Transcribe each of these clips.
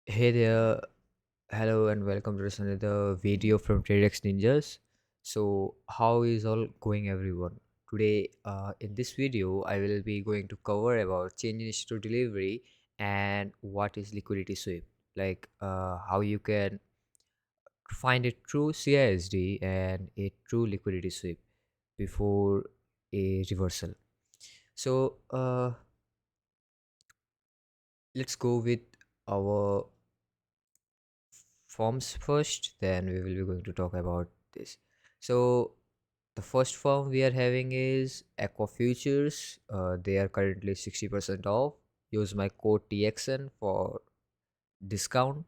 Hey there, hello and welcome to this another video from TradeX Ninjas. So, how is all going, everyone? Today, in this video, I will be going to cover about change in issue delivery and what is liquidity sweep, like how you can find a true CISD and a true liquidity sweep before a reversal. So, let's go with our forms first, then we will be going to talk about this. So the first form we are having is Aqua Futures. They are currently 60% off. Use my code TXN for discount.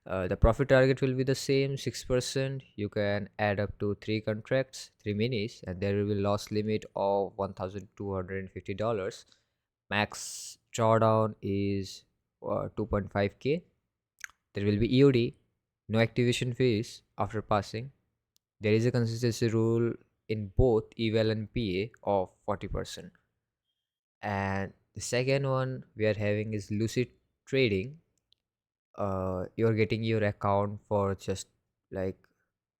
The profit target will be the same, 6%. You can add up to 3 contracts, 3 minis, and there will be loss limit of $1,250. Max drawdown is 2.5k. There will be EOD, no activation fees after passing. There is a consistency rule in both eval and PA of 40%. And the second one we are having is lucid trading. You're getting your account for just like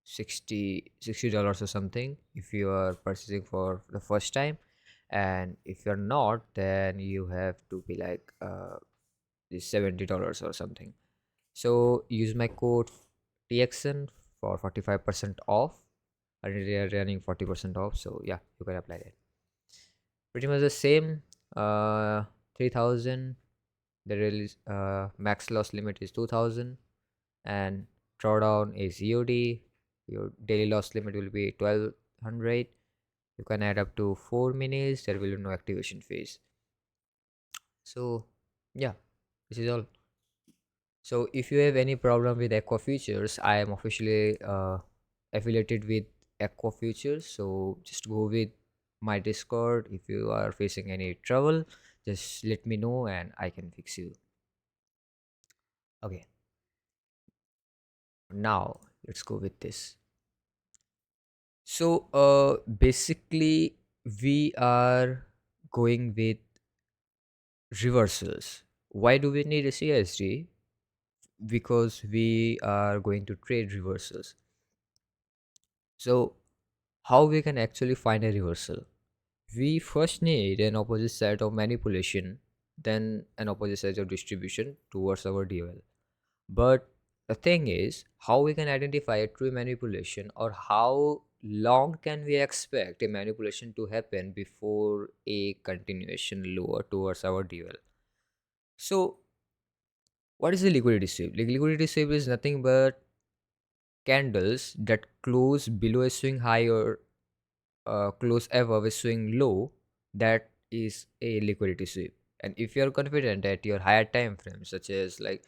60 dollars or something if you are purchasing for the first time, and if you're not, then you have to be like $70 or something. So use my code TXN for 45% off. Already are running 40% off. So yeah, you can apply that. Pretty much the same. 3,000. The release max loss limit is 2,000, and drawdown is EOD. Your daily loss limit will be 1,200. You can add up to 4 minis. There will be no activation fees. So yeah, this is all. So if you have any problem with Aqua Futures, I am officially affiliated with Aqua Futures. So just go with my Discord. If you are facing any trouble, just let me know and I can fix you. Okay, now let's go with this. So basically we are going with reversals. Why do we need a CSD? Because we are going to trade reversals. So how we can actually find a reversal? We first need an opposite set of manipulation, then an opposite set of distribution towards our DOL. But the thing is, how we can identify a true manipulation, or how long can we expect a manipulation to happen before a continuation lower towards our DOL? So what is the liquidity sweep? Like, liquidity sweep is nothing but candles that close below a swing high or close above a swing low. That is a liquidity sweep. And if you're confident at your higher time frame, such as like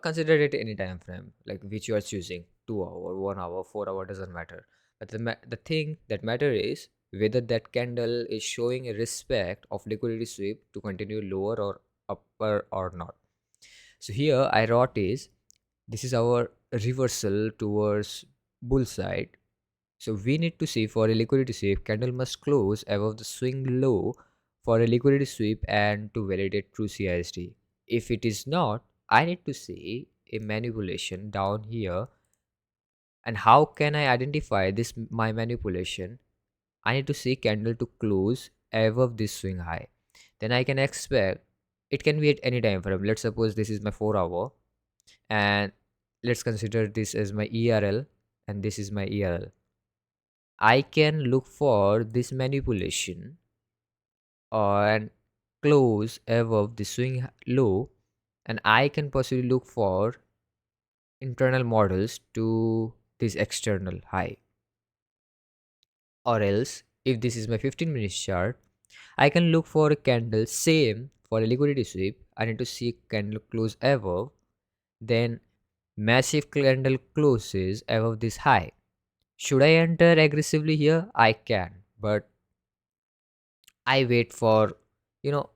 consider it any time frame like which you are choosing, 2 hour, 1 hour, 4 hour, doesn't matter. But the thing that matter is whether that candle is showing a respect of liquidity sweep to continue lower or upper or not. So here I wrote is, this is our reversal towards bull side. So we need to see, for a liquidity sweep, candle must close above the swing low for a liquidity sweep and to validate true CISD. If it is not, I need to see a manipulation down here. And how can I identify this my manipulation? I need to see candle to close above this swing high. Then I can expect it can be at any time frame. Let's suppose this is my 4 hour, and let's consider this as my ERL and this is my ERL. I can look for this manipulation and close above the swing low, and I can possibly look for internal models to this external high. Or else, if this is my 15 minutes chart, I can look for a candle same for a liquidity sweep. I need to see candle close above, then massive candle closes above this high. Should I enter aggressively here? I can, but I wait for, you know,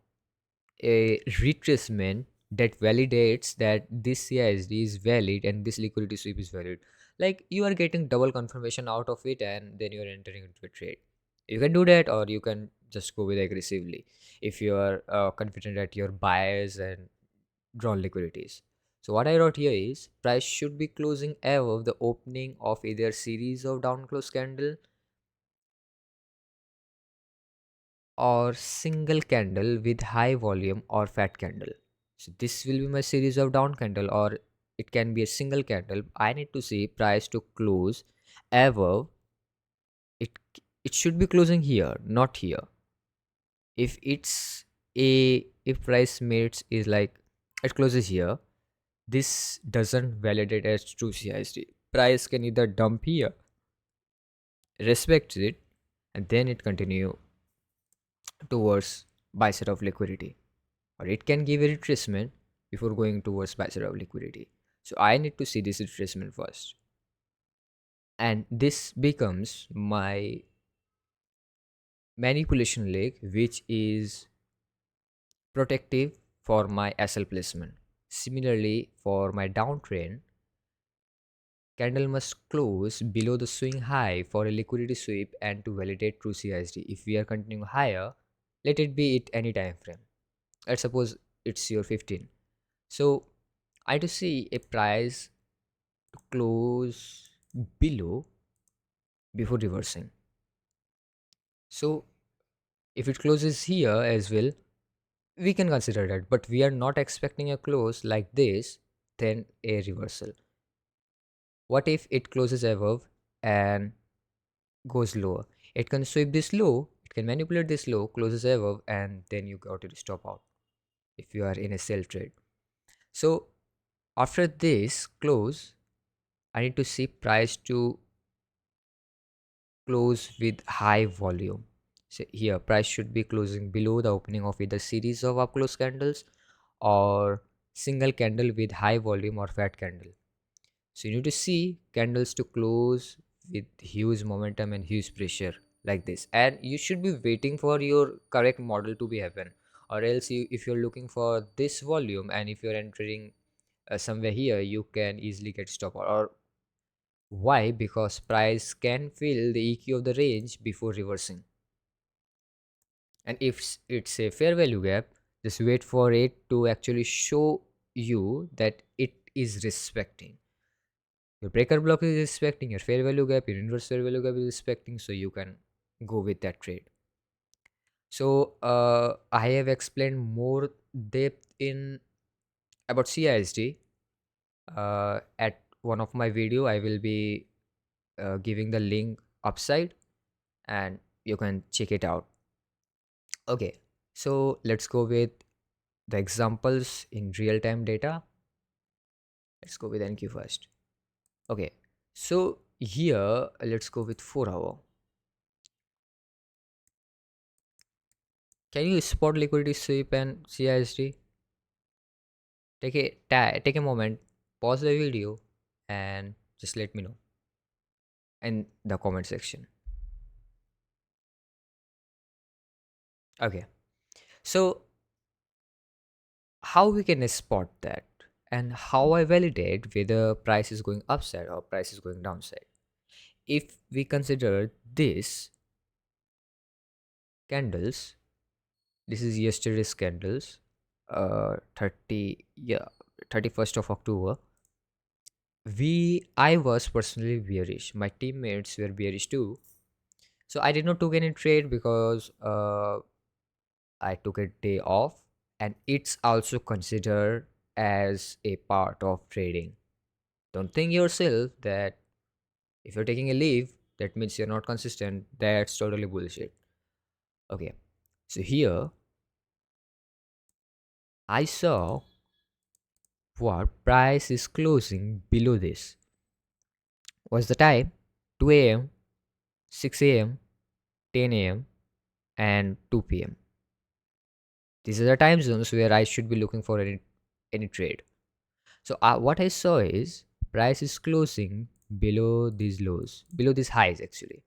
a retracement that validates that this CISD is valid and this liquidity sweep is valid. Like, you are getting double confirmation out of it, and then you are entering into a trade. You can do that, or you can just go with aggressively if you are confident at your buyers and drawn liquidities. So what I wrote here is price should be closing above the opening of either series of down close candle or single candle with high volume or fat candle. So this will be my series of down candle, or it can be a single candle. I need to see price to close above it. It should be closing here, not here. If it's a if price mates is like it closes here, this doesn't validate as true CISD. Price can either dump here, respects it, and then it continue towards buy side of liquidity, or it can give a retracement before going towards buy side of liquidity. So I need to see this retracement first, and this becomes my manipulation leg, which is protective for my SL placement. Similarly, for my downtrend, candle must close below the swing high for a liquidity sweep and to validate true CISD. If we are continuing higher, let it be at any time frame. Let's suppose it's your 15. So I to see a price to close below before reversing. So if it closes here as well, we can consider that, but we are not expecting a close like this, then a reversal. What if it closes above and goes lower? It can sweep this low, it can manipulate this low, closes above, and then you got to stop out if you are in a sell trade. So after this close, I need to see price to close with high volume. So here price should be closing below the opening of either series of up close candles or single candle with high volume or fat candle. So you need to see candles to close with huge momentum and huge pressure like this, and you should be waiting for your correct model to be happen, or else if you're looking for this volume and if you're entering somewhere here, you can easily get stopped. Or why? Because price can fill the EQ of the range before reversing, and if it's a fair value gap, just wait for it to actually show you that it is respecting. Your breaker block is respecting, your fair value gap, your inverse fair value gap is respecting, so you can go with that trade. So I have explained more depth in about CISD at one of my video. I will be giving the link upside, and you can check it out. Okay, so let's go with the examples in real-time data. Let's go with NQ first. Okay, so here let's go with 4 hour. Can you spot liquidity sweep and CISD? Take a moment, pause the video, and just let me know in the comment section. Okay, so how we can spot that, and how I validate whether price is going upside or price is going downside? If we consider this candles, this is yesterday's candles, 30 yeah 31st of October. I was personally bearish, my teammates were bearish too, so I did not took any trade because I took a day off, and it's also considered as a part of trading. Don't think yourself that if you're taking a leave that means you're not consistent. That's totally bullshit. Okay, so here I saw what price is closing below this. What's the time? 2 a.m., 6 a.m., 10 a.m., and 2 p.m. These are the time zones where I should be looking for any trade. So what I saw is price is closing below these lows, below these highs actually.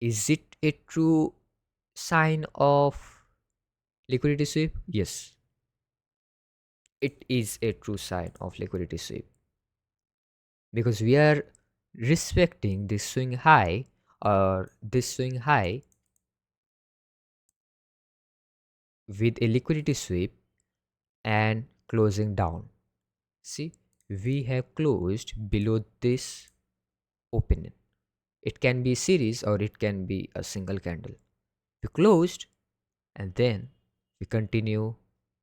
Is it a true sign of liquidity sweep? Yes, it is a true sign of liquidity sweep, because we are respecting this swing high, or this swing high with a liquidity sweep and closing down. See, we have closed below this opening. It can be series or it can be a single candle. We closed and then we continue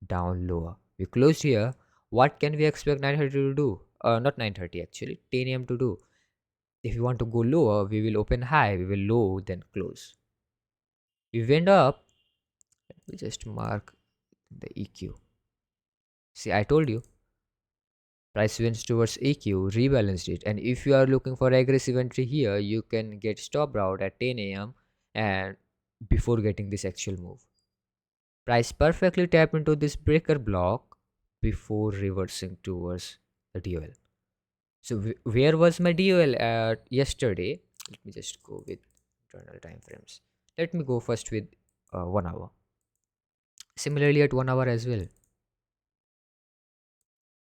down lower. We closed here. What can we expect 9:30 to do? Not 9:30 actually, 10 a.m. to do. If we want to go lower, we will open high, we will low, then close. We went up, we just mark the EQ. See, I told you, price went towards EQ, rebalanced it. And if you are looking for aggressive entry here, you can get stop out at 10 a.m. and before getting this actual move. Price perfectly tap into this breaker block before reversing towards the DOL. So where was my DOL at yesterday? Let me just go with internal time frames. Let me go first with 1 hour. Similarly at 1 hour as well.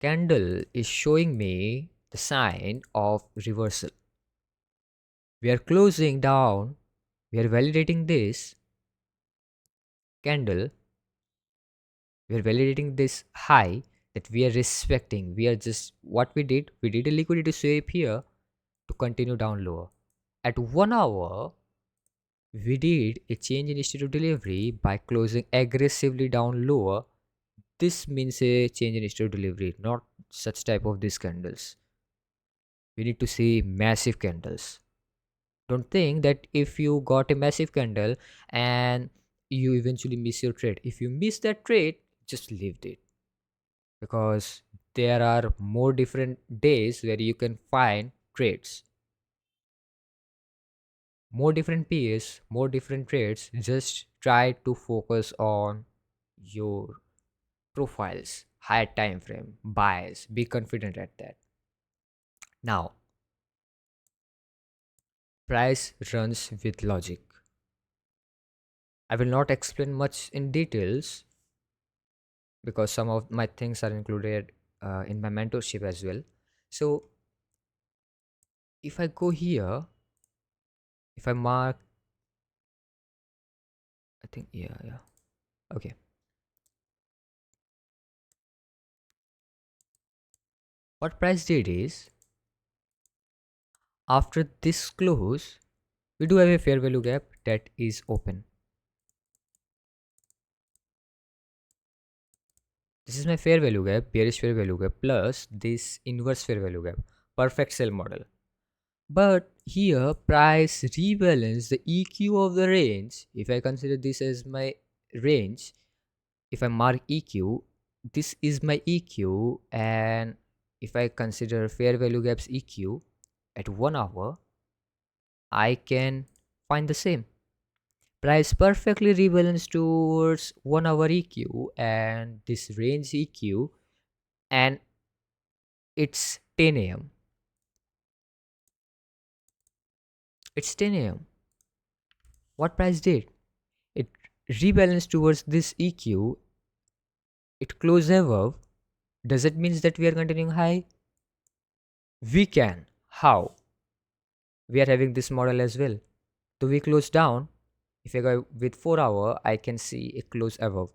Candle is showing me the sign of reversal. We are closing down. We are validating this candle. We are validating this high that we are respecting. We are just what we did a liquidity sweep here to continue down lower. At 1 hour, we did a change in state of delivery by closing aggressively down lower. This means a change in state of delivery, not such type of these candles. We need to see massive candles. Don't think that if you got a massive candle and you eventually miss your trade. If you miss that trade, just leave it, because there are more different days where you can find trades, more different peers, more different trades. Just try to focus on your profiles, higher time frame, buys, be confident at that. Now, price runs with logic. I will not explain much in details because some of my things are included in my mentorship as well. So if I go here, if I mark, I think, yeah, okay. What price did is, after this close, we do have a fair value gap that is open. This is my fair value gap, bearish fair value gap, plus this inverse fair value gap, perfect sell model. But here, price rebalance the EQ of the range. If I consider this as my range, if I mark EQ, this is my EQ, and if I consider fair value gaps EQ at 1 hour, I can find the same. Price perfectly rebalanced towards 1 hour EQ and this range EQ, and it's 10 a.m. It's 10 a.m. What price did? It rebalanced towards this EQ, it closed above. Does it mean that we are continuing high? We can. How? We are having this model as well. So we close down. If I go with 4 hour, I can see a close above.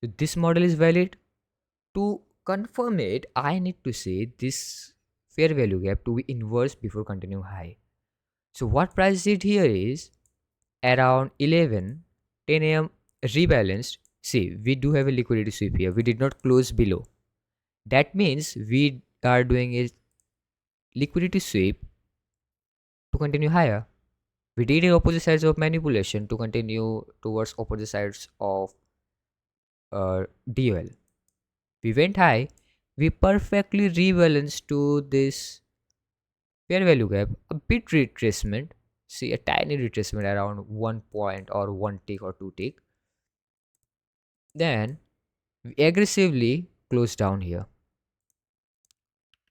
So this model is valid. To confirm it, I need to say this fair value gap to be inverse before continuing high. So what price did here is around 10 a.m. rebalanced. See, we do have a liquidity sweep here. We did not close below. That means we are doing a liquidity sweep to continue higher. We did a opposite sides of manipulation to continue towards opposite sides of DOL. We went high. We perfectly rebalanced to this fair value gap, a bit retracement. See, a tiny retracement around 1 point or 1 tick or 2 tick. Then we aggressively close down here.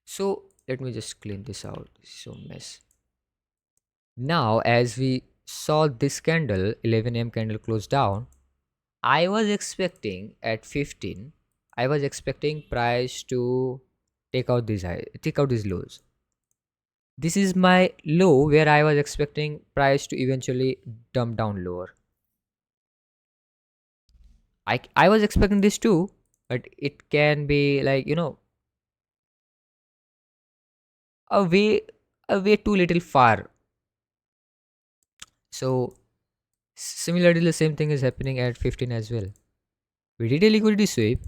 So let me just clean this out. This is so mess. Now, as we saw this candle, 11 a.m. candle close down, I was expecting at 15, I was expecting price to take out these high, take out these lows. This is my low where I was expecting price to eventually dump down lower. I was expecting this too, but it can be like, a way a way too little far. So similarly, the same thing is happening at 15 as well. We did a liquidity sweep.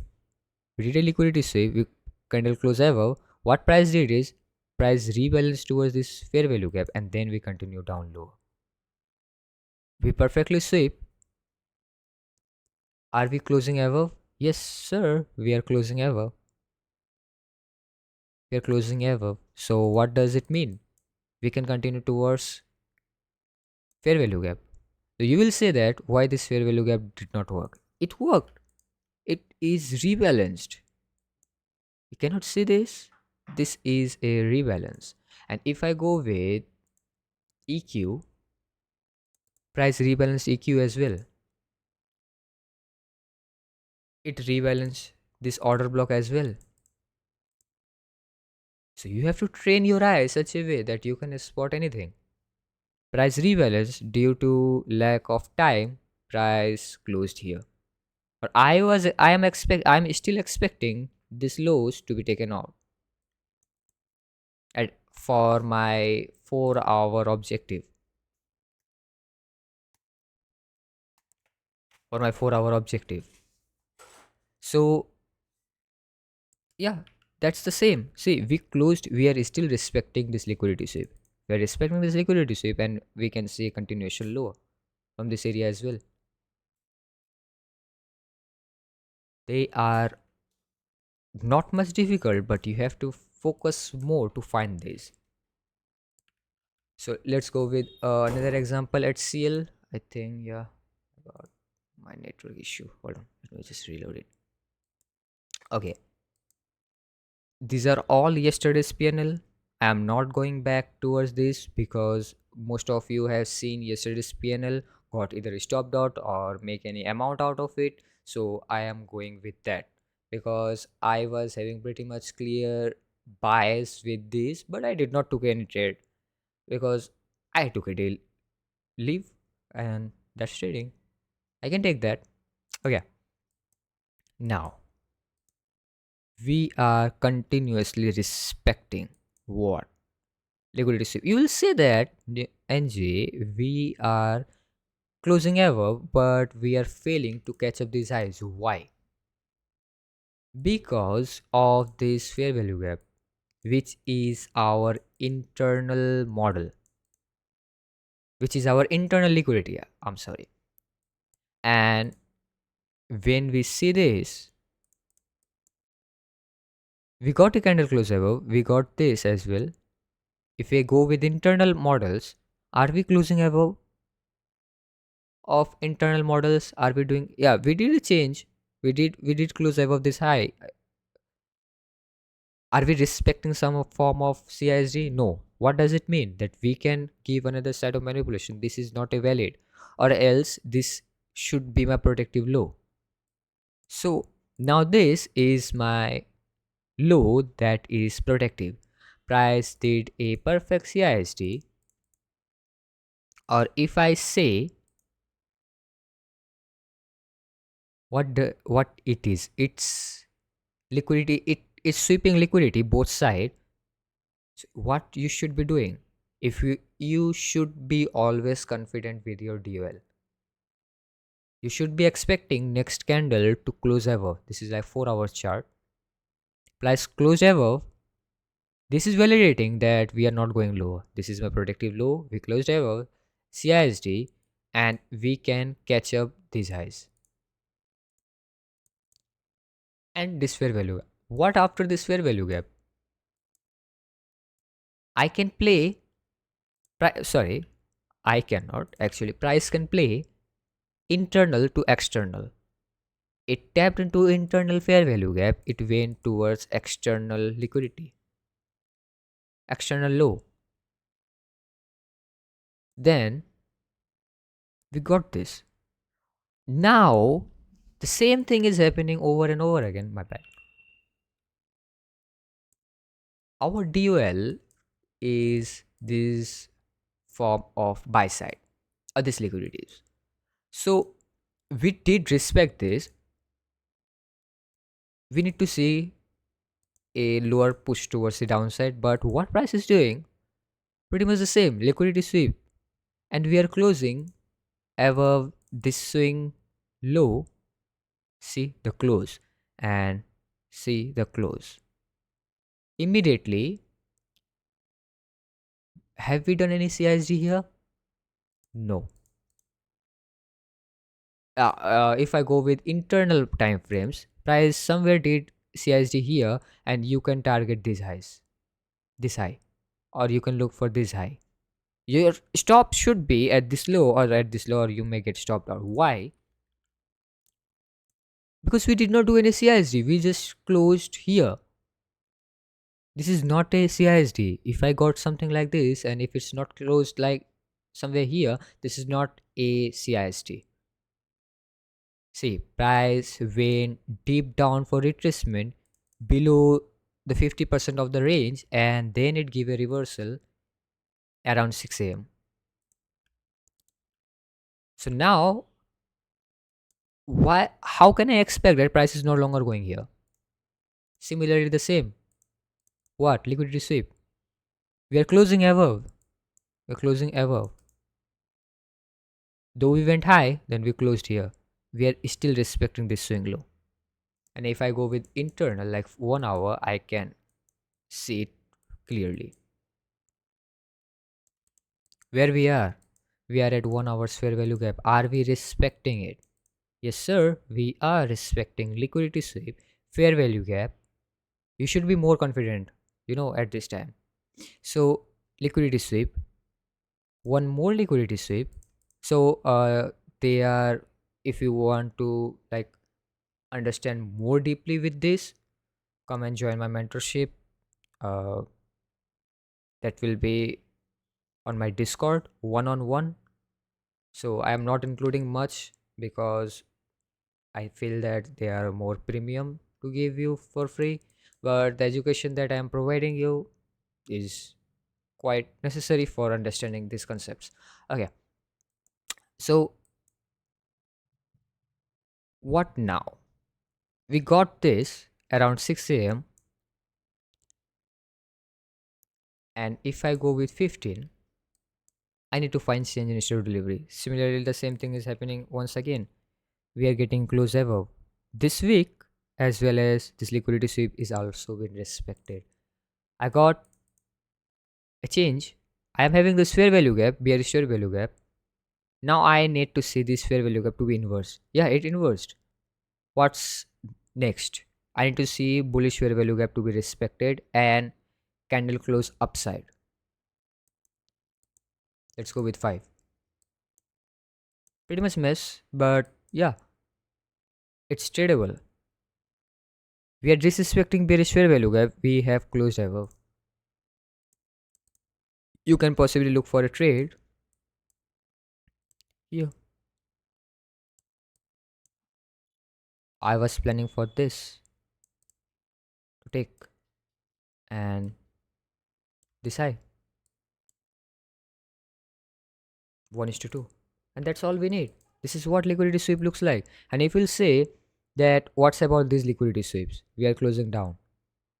We did a liquidity sweep. We candle close above. What price did is price rebalanced towards this fair value gap, and then we continue down low. We perfectly sweep. Are we closing above? Yes, sir. We are closing above. We are closing above. So what does it mean? We can continue towards fair value gap. So you will say that why this fair value gap did not work. It worked. It is rebalanced. You cannot see this. This is a rebalance. And if I go with EQ, price rebalanced EQ as well. It rebalanced this order block as well. So you have to train your eye such a way that you can spot anything. Price rebalanced due to lack of time. Price closed here. But I'm still expecting this lows to be taken out at for my 4 hour objective. For my 4 hour objective. So yeah, that's the same. See, we closed, we are still respecting this liquidity sweep. We are respecting this liquidity sweep, and we can see a continuation lower from this area as well. They are not much difficult, but you have to focus more to find this. So let's go with another example at CL. I think, yeah, about my network issue. Hold on, let me just reload it. Okay, these are all yesterday's PNL. I am not going back towards this because most of you have seen yesterday's PNL, got either stopped out or make any amount out of it. So I am going with that because I was having pretty much clear bias with this, but I did not took any trade because I took a deal leave, and that's trading. I can take that. Okay, now we are continuously respecting what liquidity sweep. You will say that the NG we are closing above, but we are failing to catch up these highs. Why? Because of this fair value gap, which is our internal model, which is our internal liquidity. I'm sorry. And when we see this, we got a candle close above, we got this as well. If we go with internal models, are we closing above of internal models? Are we doing, yeah, we did a change. We did close above this high. Are we respecting some form of CISD? No. What does it mean? That we can give another side of manipulation. This is not a valid, or else this should be my protective low. So now this is my low that is protective. Price did a perfect CISD, or if I say what it is, it's liquidity. It is sweeping liquidity both side. So what you should be doing, if you should be always confident with your DOL. You should be expecting next candle to close above. This is like 4 hour chart. Price close above. This is validating that we are not going lower. This is my protective low. We closed above CISD, and we can catch up these highs. And this fair value gap. What after this fair value gap? I can play. Sorry, I cannot. Actually, price can play internal to external. It tapped into internal fair value gap. It went towards external liquidity, external low. Then we got this. Now the same thing is happening over and over again. My bad. Our DOL is this form of buy side or this liquidities. So we did respect this. We need to see a lower push towards the downside, but what price is doing? Pretty much the same, liquidity sweep. And we are closing above this swing low. See the close and see the close. Immediately, have we done any CISD here? No. If I go with internal time frames, price somewhere did CISD here, and you can target these highs, this high, or you can look for this high. Your stop should be at this low or at this low, or you may get stopped out. Why? Because we did not do any CISD, we just closed here. This is not a CISD. If I got something like this and if it's not closed like somewhere here, this is not a CISD. See, price went deep down for retracement below the 50% of the range, and then it gave a reversal around 6 a.m. So now, why? How can I expect that price is no longer going here? Similarly, the same. What? Liquidity sweep. We are closing above. We're closing above. Though we went high, then we closed here. We are still respecting this swing low. And if I go with internal, like 1 hour, I can see it clearly. Where we are? We are at 1 hour's fair value gap. Are we respecting it? Yes, sir. We are respecting liquidity sweep, fair value gap. You should be more confident, at this time. So, liquidity sweep, one more liquidity sweep. So, they are, if you want to like understand more deeply with this, come and join my mentorship. Uh, that will be on my Discord, one on one. So, I am not including much because I feel that they are more premium to give you for free, but the education that I am providing you is quite necessary for understanding these concepts. Okay, so what now? We got this around 6 a.m. and if I go with 15, I need to find change in schedule delivery. Similarly, the same thing is happening once again. We are getting close above. This week, as well as this liquidity sweep is also been respected. I got a change. I am having this fair value gap, bearish fair value gap. Now I need to see this fair value gap to be inverse. Yeah, it inversed. What's next? I need to see bullish fair value gap to be respected and candle close upside. Let's go with 5. Pretty much mess, but yeah, it's tradable. We are disrespecting bearish fair value gap. We have closed above. You can possibly look for a trade here. I was planning for this to take and this high 1 is to 2, and that's all we need. This is what liquidity sweep looks like. And if you'll say that what's about these liquidity sweeps, we are closing down,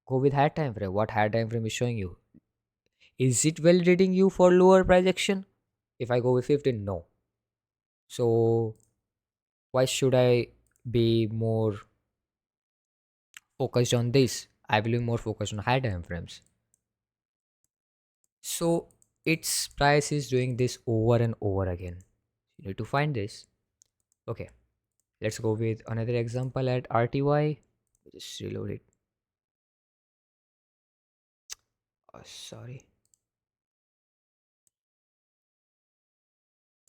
go with higher time frame. What higher time frame is showing you? Is it validating you for lower price action? If I go with 15, no. So why should I be more focused on this? I will be more focused on higher time frames. So its price is doing this over and over again. You need to find this. Okay, let's go with another example at RTY. Just reload it. Oh, sorry,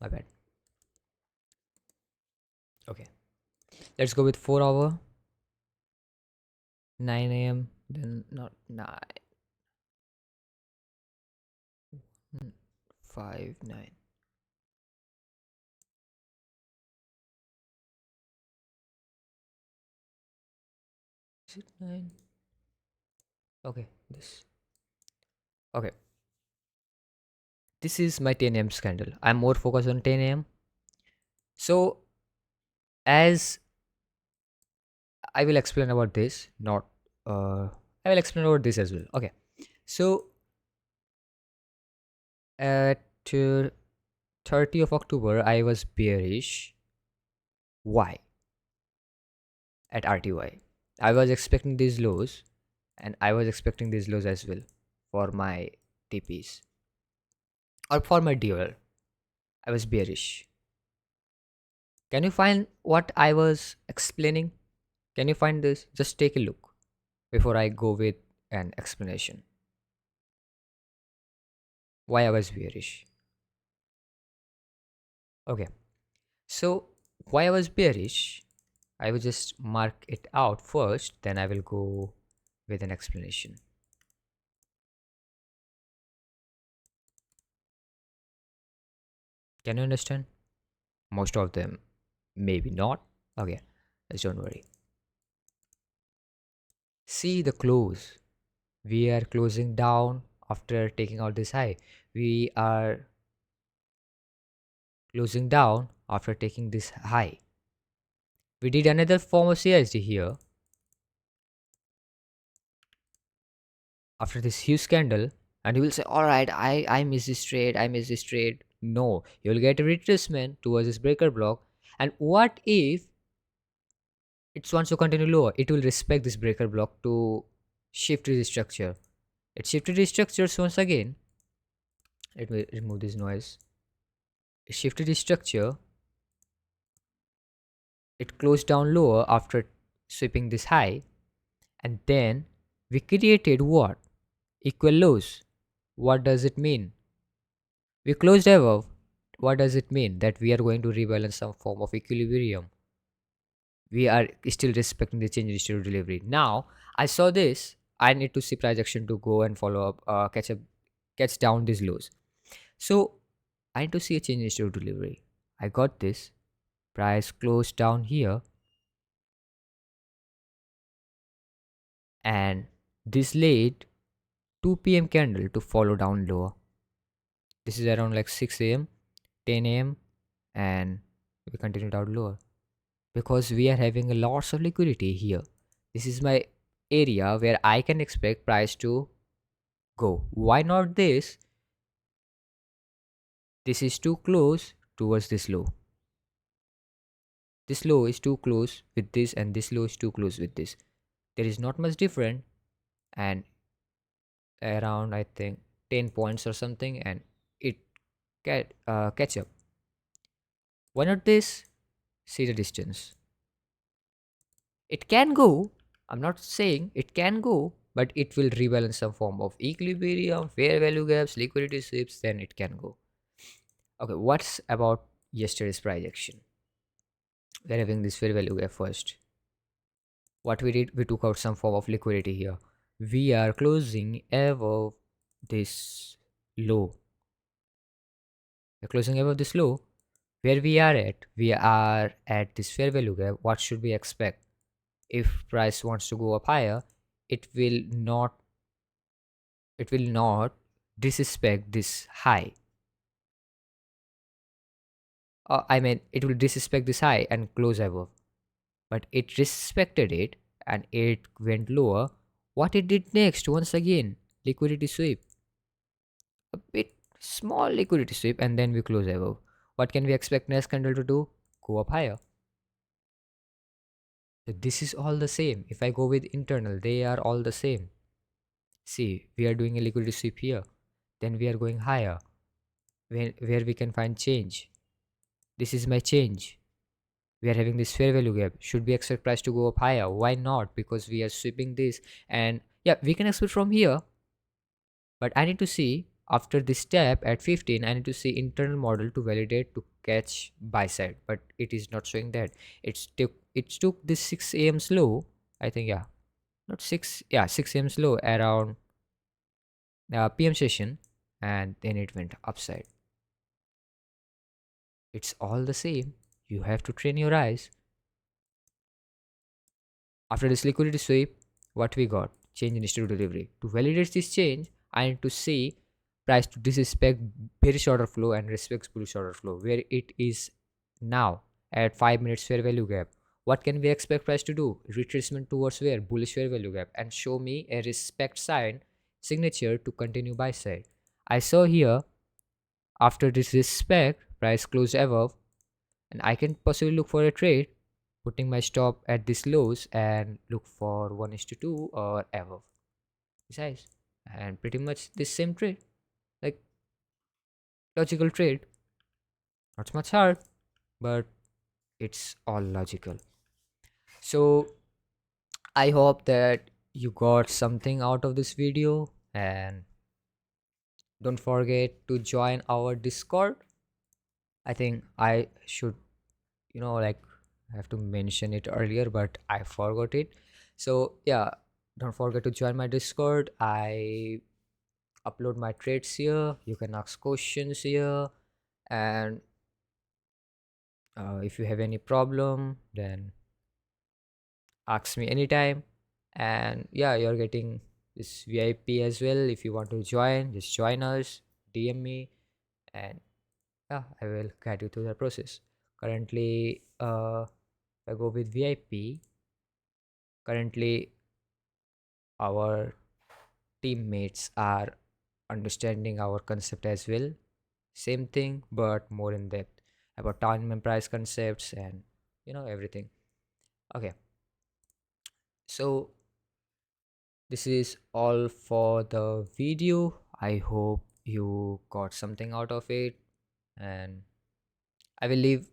my bad. Okay, let's go with 4 hour, 9 a.m. Then not 9, 5, 9. Is it 9? Okay, this. Okay, this is my 10 a.m. candle. I'm more focused on 10 a.m. So as I will explain about this, not I will explain about this as well. Okay. So at 30th of October, I was bearish. Why? At RTY. I was expecting these lows, and I was expecting these lows as well for my TPs or for my DOL. I was bearish. Can you find what I was explaining? Can you find this? Just take a look before I go with an explanation. Why I was bearish. Okay. So why I was bearish, I will just mark it out first, then I will go with an explanation. Can you understand? Most of them, maybe not. Okay, just don't worry. See the close. We are closing down after taking out this high. We are closing down after taking this high. We did another form of CISD here after this huge candle, and you will say, all right, I missed this trade, I missed this trade. No, you'll get a retracement towards this breaker block. And what if it wants to continue lower? It will respect this breaker block to shift its structure. It shifted its structures once again. Let me remove this noise. It shifted its structure. It closed down lower after sweeping this high, and then we created what? Equal lows. What does it mean? We closed above. What does it mean? That we are going to rebalance some form of equilibrium. We are still respecting the change in schedule delivery. Now, I saw this. I need to see price action to go and follow up, catch down these lows. So, I need to see a change in schedule delivery. I got this. Price closed down here, and this late 2 p.m. candle to follow down lower. This is around like 6 a.m., 10 a.m., and we continue down lower because we are having a lots of liquidity here. This is my area where I can expect price to go. Why not this? This is too close towards this low. This low is too close with this, and this low is too close with this. There is not much different, and around I think 10 points or something, and it catch up. Why not this? See the distance. It can go. I'm not saying it can go, but it will rebalance some form of equilibrium, fair value gaps, liquidity sweeps, then it can go. Okay, what's about yesterday's price action? We're having this fair value gap first. What we did, we took out some form of liquidity here. We are closing above this low. We're closing above this low. Where we are at this fair value gap. What should we expect? If price wants to go up higher, it will not disrespect this high. I mean, it will disrespect this high and close above. But it respected it and it went lower. What it did next? Once again, liquidity sweep. A bit small liquidity sweep, and then we close above. What can we expect next candle to do? Go up higher. So this is all the same. If I go with internal, they are all the same. See, we are doing a liquidity sweep here. Then we are going higher. Where we can find change. This is my change. We are having this fair value gap. Should we expect price to go up higher? Why not? Because we are sweeping this, and yeah, we can expect from here. But I need to see after this step at 15, I need to see internal model to validate to catch buy side. But it is not showing that. It took this 6 a.m. slow. I think yeah, not 6. Yeah, 6 a.m. slow around PM session, and then it went upside. It's all the same. You have to train your eyes. After this liquidity sweep, what we got? Change in schedule delivery. To validate this change, I need to see price to disrespect bearish order flow and respects bullish order flow, where it is now at 5 minutes fair value gap. What can we expect price to do? Retracement towards where? Bullish fair value gap, and show me a respect sign signature to continue buy side. I saw here after this respect, price closed above, and I can possibly look for a trade, putting my stop at these lows and look for 1 is to 2 or above. Size. And pretty much this same trade, like logical trade. Not much hard, but it's all logical. So I hope that you got something out of this video, and don't forget to join our Discord. I think I should, like, I have to mention it earlier, but I forgot it. So yeah, don't forget to join my Discord. I upload my trades here. You can ask questions here, and if you have any problem, then ask me anytime. And yeah, you're getting this VIP as well. If you want to join, just join us, DM me, and yeah, I will guide you through the process. Currently, if I go with VIP, currently our teammates are understanding our concept as well. Same thing, but more in depth about time and price concepts and everything. Okay, so this is all for the video. I hope you got something out of it, and I will leave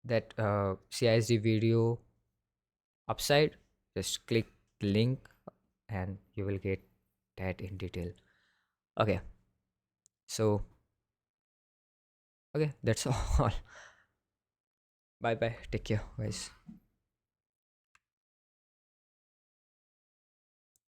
that CISD video upside. Just click the link and you will get that in detail. Okay, so okay, that's all. Bye bye, take care guys.